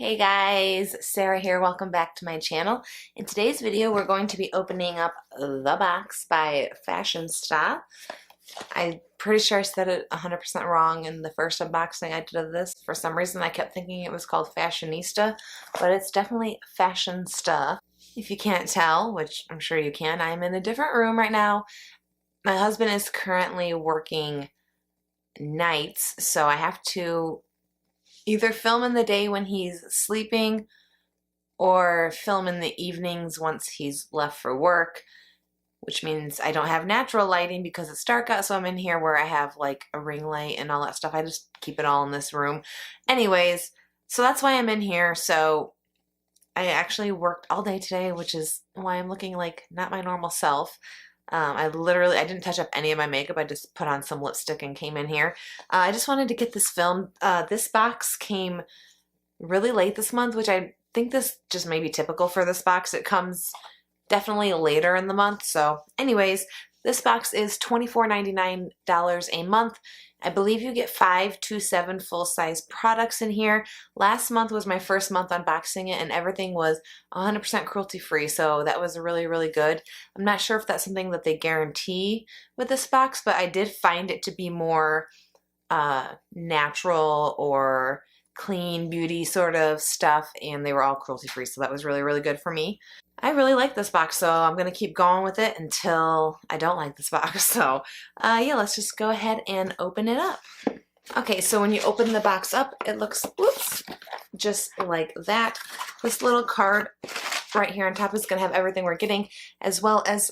Hey guys, Sarah here. Welcome back to my channel. In today's video, we're going to be opening up The Box by Fashionsta. I'm pretty sure I said it 100% wrong in the first unboxing I did of this. For some reason, I kept thinking it was called Fashionista, but it's definitely Fashionsta. If you can't tell, which I'm sure you can, I'm in a different room right now. My husband is currently working nights, so I have to either film in the day when he's sleeping or film in the evenings once he's left for work, which means I don't have natural lighting because it's dark out, so I'm in here where I have like a ring light and all that stuff. I just keep it all in this room. Anyways, so that's why I'm in here. So I actually worked all day today, which is why I'm looking like not my normal self. I didn't touch up any of my makeup. I just put on some lipstick and came in here. I just wanted to get this filmed. This box came really late this month, which I think this just may be typical for this box. It comes definitely later in the month. So anyways, this box is $24.99 a month. I believe you get 5 to 7 full-size products in here. Last month was my first month unboxing it, and everything was 100% cruelty-free, so that was really, really good. I'm not sure if that's something that they guarantee with this box, but I did find it to be more natural or clean beauty sort of stuff, and they were all cruelty-free, so that was really, really good for me. I really like this box, so I'm going to keep going with it until I don't like this box. So yeah, let's just go ahead and open it up. Okay, so when you open the box up, it looks, whoops, just like that. This little card right here on top is going to have everything we're getting, as well as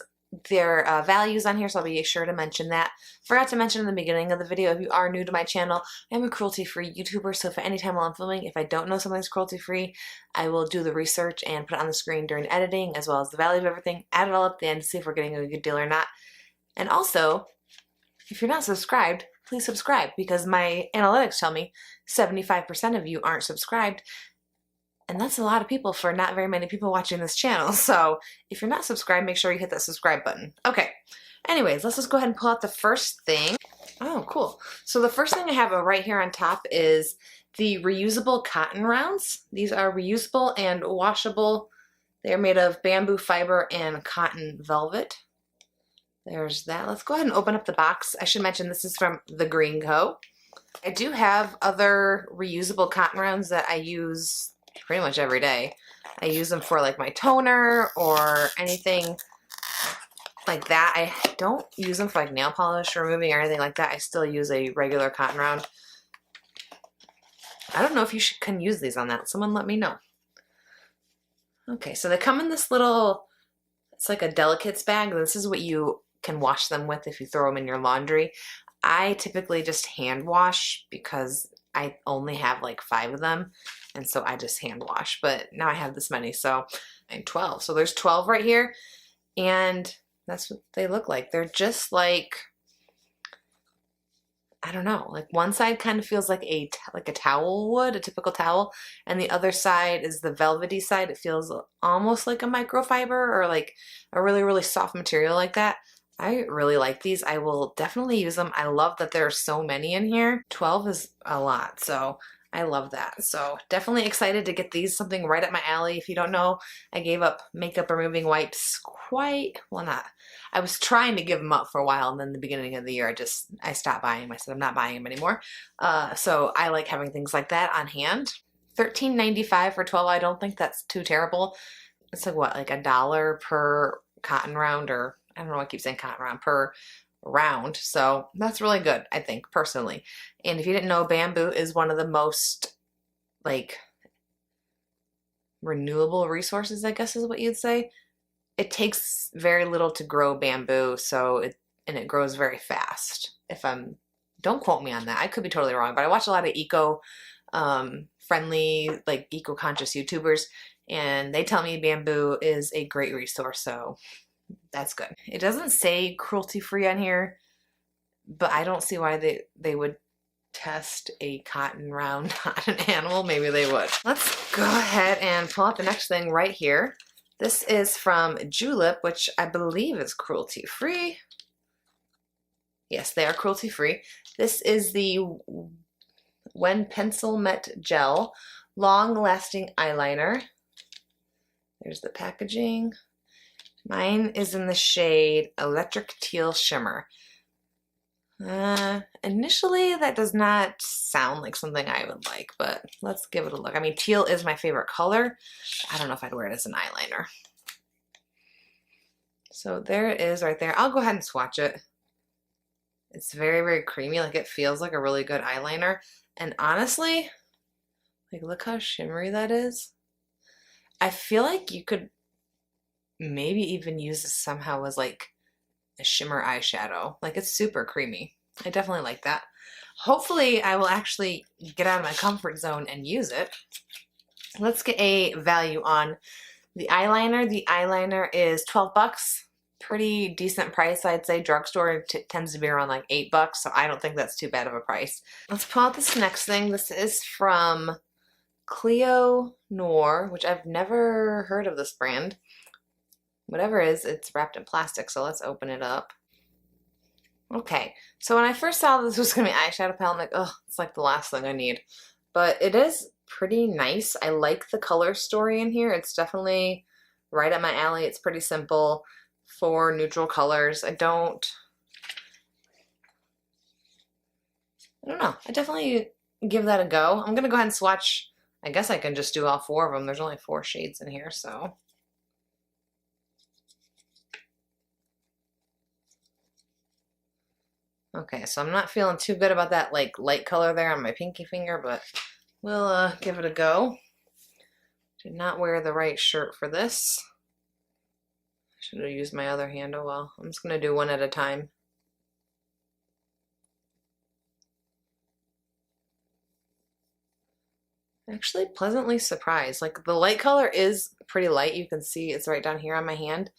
their values on here, so I'll be sure to mention that. Forgot to mention in the beginning of the video, if you are new to my channel, I'm a cruelty-free YouTuber, so if at any time while I'm filming, if I don't know something's cruelty-free, I will do the research and put it on the screen during editing, as well as the value of everything, add it all up at the end to see if we're getting a good deal or not. And also, if you're not subscribed, please subscribe, because my analytics tell me 75% of you aren't subscribed. And that's a lot of people for not very many people watching this channel. So if you're not subscribed, make sure you hit that subscribe button. Okay. Anyways, let's just go ahead and pull out the first thing. Oh, cool. So the first thing I have right here on top is the reusable cotton rounds. These are reusable and washable. They're made of bamboo fiber and cotton velvet. There's that. Let's go ahead and open up the box. I should mention this is from The Green Co. I do have other reusable cotton rounds that I use pretty much every day. I use them for like my toner or anything like that. I don't use them for like nail polish removing or anything like that. I still use a regular cotton round. I don't know if you can use these on that. Someone let me know. Okay, so they come in this little, it's like a delicates bag. This is what you can wash them with if you throw them in your laundry. I typically just hand wash because I only have like 5 of them, and so I just hand wash, but now I have this many, so I'm 12. So there's 12 right here, and that's what they look like. They're just like, I don't know, like one side kind of feels like a towel would, a typical towel, and the other side is the velvety side. It feels almost like a microfiber or like a really, really soft material like that. I really like these. I will definitely use them. I love that there are so many in here. 12 is a lot, so I love that. So definitely excited to get these, something right up my alley. If you don't know, I gave up makeup removing wipes I was trying to give them up for a while, and then the beginning of the year I stopped buying them. I said I'm not buying them anymore. So I like having things like that on hand. $13.95 for 12. I don't think that's too terrible. It's like what, like $1 per cotton round, or I don't know, I keep saying cotton round, per round. So that's really good, I think, personally. And if you didn't know, bamboo is one of the most like renewable resources, I guess is what you'd say. It takes very little to grow bamboo, so it grows very fast. Don't quote me on that. I could be totally wrong, but I watch a lot of friendly, like eco-conscious YouTubers, and they tell me bamboo is a great resource, so that's good. It doesn't say cruelty-free on here, but I don't see why they would test a cotton round on an animal. Maybe they would. Let's go ahead and pull out the next thing right here. This is from JULEP, which I believe is cruelty-free. Yes, they are cruelty-free. This is the When Pencil Met Gel long-lasting eyeliner. There's the packaging. Mine is in the shade Electric Teal Shimmer. Initially that does not sound like something I would like, but let's give it a look. I mean, teal is my favorite color. I don't know if I'd wear it as an eyeliner. So there it is right there. I'll go ahead and swatch it. It's very, very creamy. Like, it feels like a really good eyeliner. And honestly, like, look how shimmery that is. I feel like you could maybe even use this somehow as like a shimmer eyeshadow. Like, it's super creamy. I definitely like that. Hopefully I will actually get out of my comfort zone and use it. Let's get a value on the eyeliner. The eyeliner is 12 bucks. Pretty decent price, I'd say. Drugstore tends to be around like $8, so I don't think that's too bad of a price. Let's pull out this next thing. This is from CLEO NOIR, which I've never heard of this brand. Whatever it is, it's wrapped in plastic, so let's open it up. Okay, so when I first saw this was going to be eyeshadow palette, I'm like, oh, it's like the last thing I need. But it is pretty nice. I like the color story in here. It's definitely right up my alley. It's pretty simple. 4 neutral colors. I don't know. I definitely give that a go. I'm going to go ahead and swatch. I guess I can just do all 4 of them. There's only 4 shades in here, so. Okay, so I'm not feeling too good about that like light color there on my pinky finger, but we'll give it a go. Did not wear the right shirt for this. Should have used my other hand. Oh well. I'm just going to do one at a time. Actually pleasantly surprised. Like, the light color is pretty light. You can see it's right down here on my hand.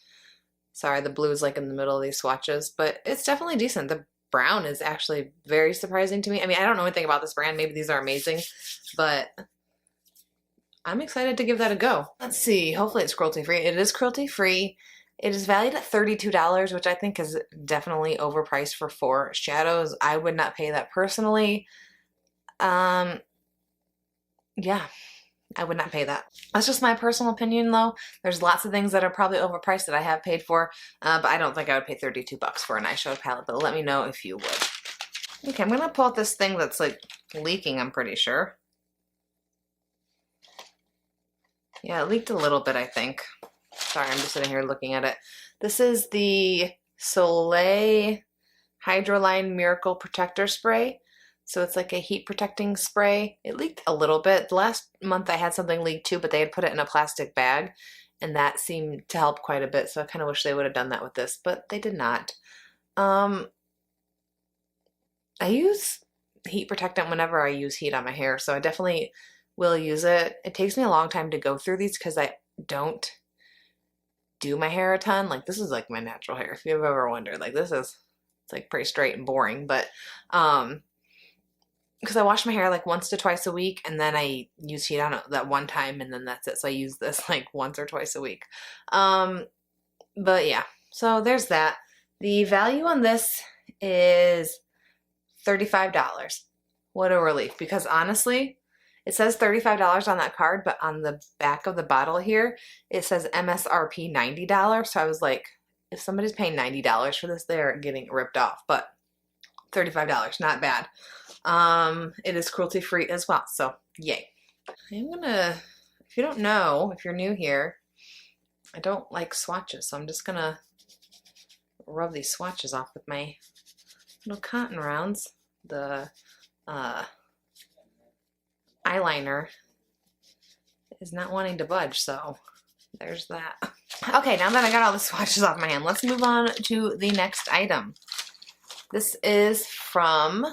Sorry, the blue is like in the middle of these swatches, but it's definitely decent. The brown is actually very surprising to me. I mean, I don't know anything about this brand. Maybe these are amazing, but I'm excited to give that a go. Let's see. Hopefully it's cruelty free. It is cruelty free. It is valued at $32, which I think is definitely overpriced for 4 shadows. I would not pay that personally. Yeah, I would not pay that. That's just my personal opinion, though. There's lots of things that are probably overpriced that I have paid for, but I don't think I would pay 32 bucks for an eyeshadow palette, but let me know if you would. Okay, I'm gonna pull out this thing that's like leaking, I'm pretty sure. Yeah, it leaked a little bit, I think. Sorry, I'm just sitting here looking at it. This is the SOLEIL Hydroline Miracle Protector Spray. So it's like a heat protecting spray. It leaked a little bit. Last month I had something leak too, but they had put it in a plastic bag, and that seemed to help quite a bit. So I kind of wish they would have done that with this, but they did not. I use heat protectant whenever I use heat on my hair, so I definitely will use it. It takes me a long time to go through these because I don't do my hair a ton. Like, this is like my natural hair, if you've ever wondered. Like, it's like pretty straight and boring, but because I wash my hair like once to twice a week, and then I use heat on it that one time, and then that's it. So I use this like once or twice a week. But yeah, so there's that. The value on this is $35. What a relief, because honestly, it says $35 on that card, but on the back of the bottle here, it says MSRP $90. So I was like, if somebody's paying $90 for this, they're getting ripped off. But $35, not bad. It is cruelty free as well, so yay. I'm gonna, if you don't know, if you're new here, I don't like swatches, so I'm just gonna rub these swatches off with my little cotton rounds. The eyeliner is not wanting to budge, so there's that. Okay, now that I got all the swatches off my hand, let's move on to the next item. This is from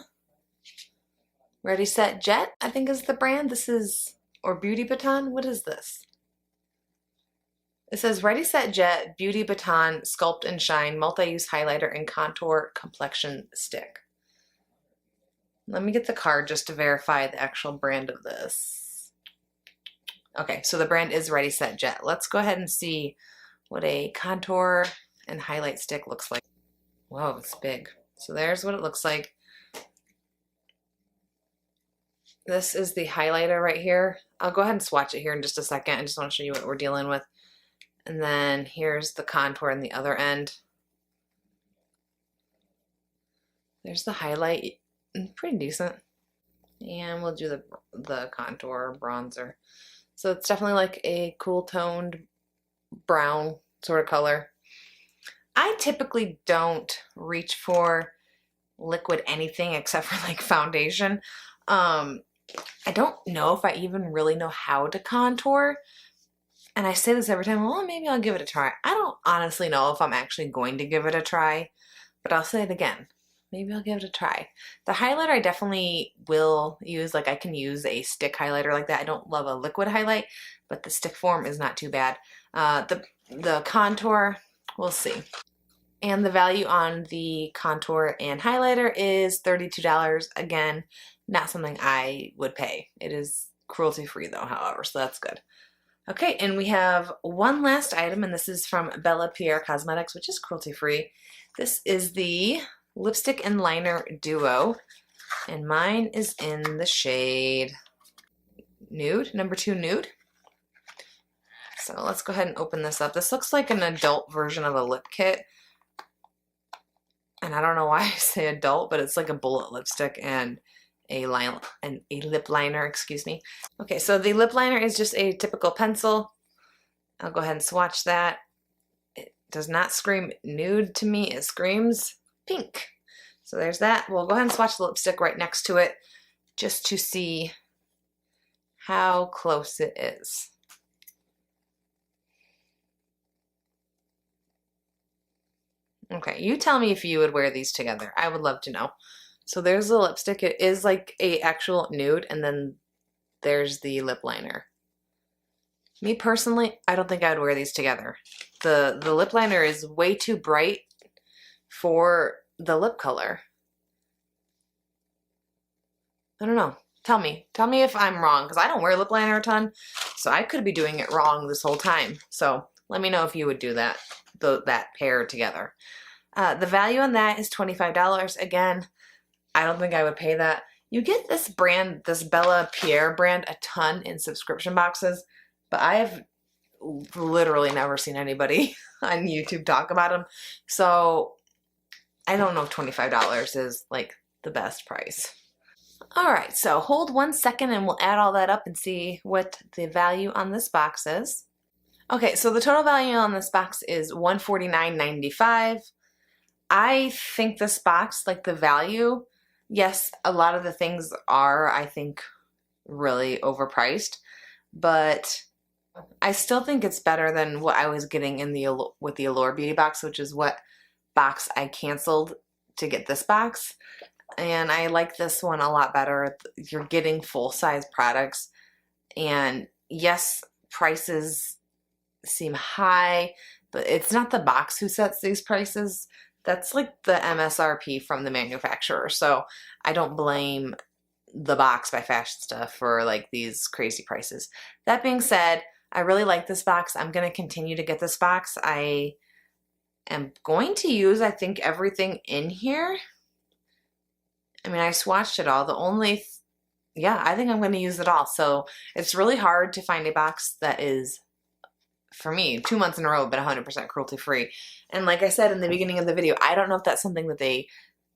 Ready Set Jet, I think is the brand. This is, or Beauty Baton. What is this? It says Ready Set Jet Beauty Baton Sculpt and Shine Multi-Use Highlighter and Contour Complexion Stick. Let me get the card just to verify the actual brand of this. Okay, so the brand is Ready Set Jet. Let's go ahead and see what a contour and highlight stick looks like. Whoa, it's big. So there's what it looks like. This is the highlighter right here. I'll go ahead and swatch it here in just a second. I just want to show you what we're dealing with. And then here's the contour on the other end. There's the highlight, pretty decent. And we'll do the contour bronzer. So it's definitely like a cool toned brown sort of color. I typically don't reach for liquid anything except for like foundation. I don't know if I even really know how to contour. And I say this every time, well, maybe I'll give it a try. I don't honestly know if I'm actually going to give it a try, but I'll say it again. Maybe I'll give it a try. The highlighter I definitely will use, like I can use a stick highlighter like that. I don't love a liquid highlight, but the stick form is not too bad. The contour, we'll see. And the value on the contour and highlighter is $32. Again, not something I would pay. It is cruelty free though, however, so that's good. Okay, and we have one last item, and this is from Bella Pierre Cosmetics, which is cruelty free. This is the lipstick and liner duo, and mine is in the shade Nude, number 2 Nude. So let's go ahead and open this up. This looks like an adult version of a lip kit. And I don't know why I say adult, but it's like a bullet lipstick and a lip liner, excuse me. Okay, so the lip liner is just a typical pencil. I'll go ahead and swatch that. It does not scream nude to me, it screams pink. So there's that. We'll go ahead and swatch the lipstick right next to it just to see how close it is. Okay, you tell me if you would wear these together. I would love to know. So there's the lipstick. It is like a actual nude, and then there's the lip liner. Me personally, I don't think I would wear these together. The lip liner is way too bright for the lip color. I don't know. Tell me if I'm wrong, because I don't wear lip liner a ton, so I could be doing it wrong this whole time. So let me know if you would do that pair together. The value on that is $25. Again, I don't think I would pay that. You get this brand, this Bella Pierre brand, a ton in subscription boxes, but I have literally never seen anybody on YouTube talk about them. So I don't know if $25 is like the best price. All right, so hold 1 second and we'll add all that up and see what the value on this box is. Okay, so the total value on this box is $149.95. I think this box, like the value, yes, a lot of the things are, I think, really overpriced, but I still think it's better than what I was getting in with the Allure Beauty box, which is what box I canceled to get this box. And I like this one a lot better. You're getting full-size products, and yes, prices seem high, but it's not the box who sets these prices. That's like the MSRP from the manufacturer. So I don't blame the box by Fashionsta for like these crazy prices. That being said, I really like this box. I'm going to continue to get this box. I am going to use, I think, everything in here. I mean, I swatched it all. Yeah, I think I'm going to use it all. So it's really hard to find a box that is, for me, 2 months in a row, but 100% cruelty free. And like I said in the beginning of the video, I don't know if that's something that they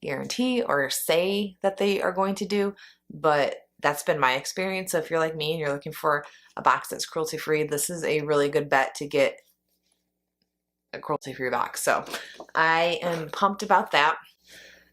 guarantee or say that they are going to do, but that's been my experience. So if you're like me and you're looking for a box that's cruelty free, this is a really good bet to get a cruelty free box. So I am pumped about that.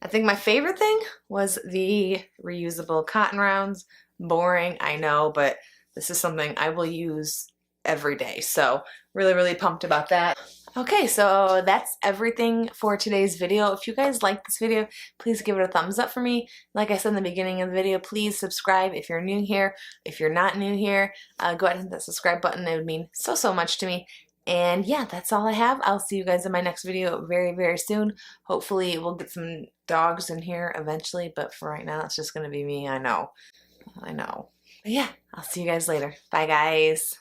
I think my favorite thing was the reusable cotton rounds. Boring, I know, but this is something I will use every day. So really, really pumped about that. Okay, so that's everything for today's video. If you guys like this video, please give it a thumbs up for me. Like I said in the beginning of the video, please subscribe if you're new here. If you're not new here, go ahead and hit that subscribe button. It would mean so, so much to me. And yeah, that's all I have. I'll see you guys in my next video very, very soon. Hopefully we'll get some dogs in here eventually, but for right now, it's just going to be me. I know. But yeah, I'll see you guys later. Bye, guys.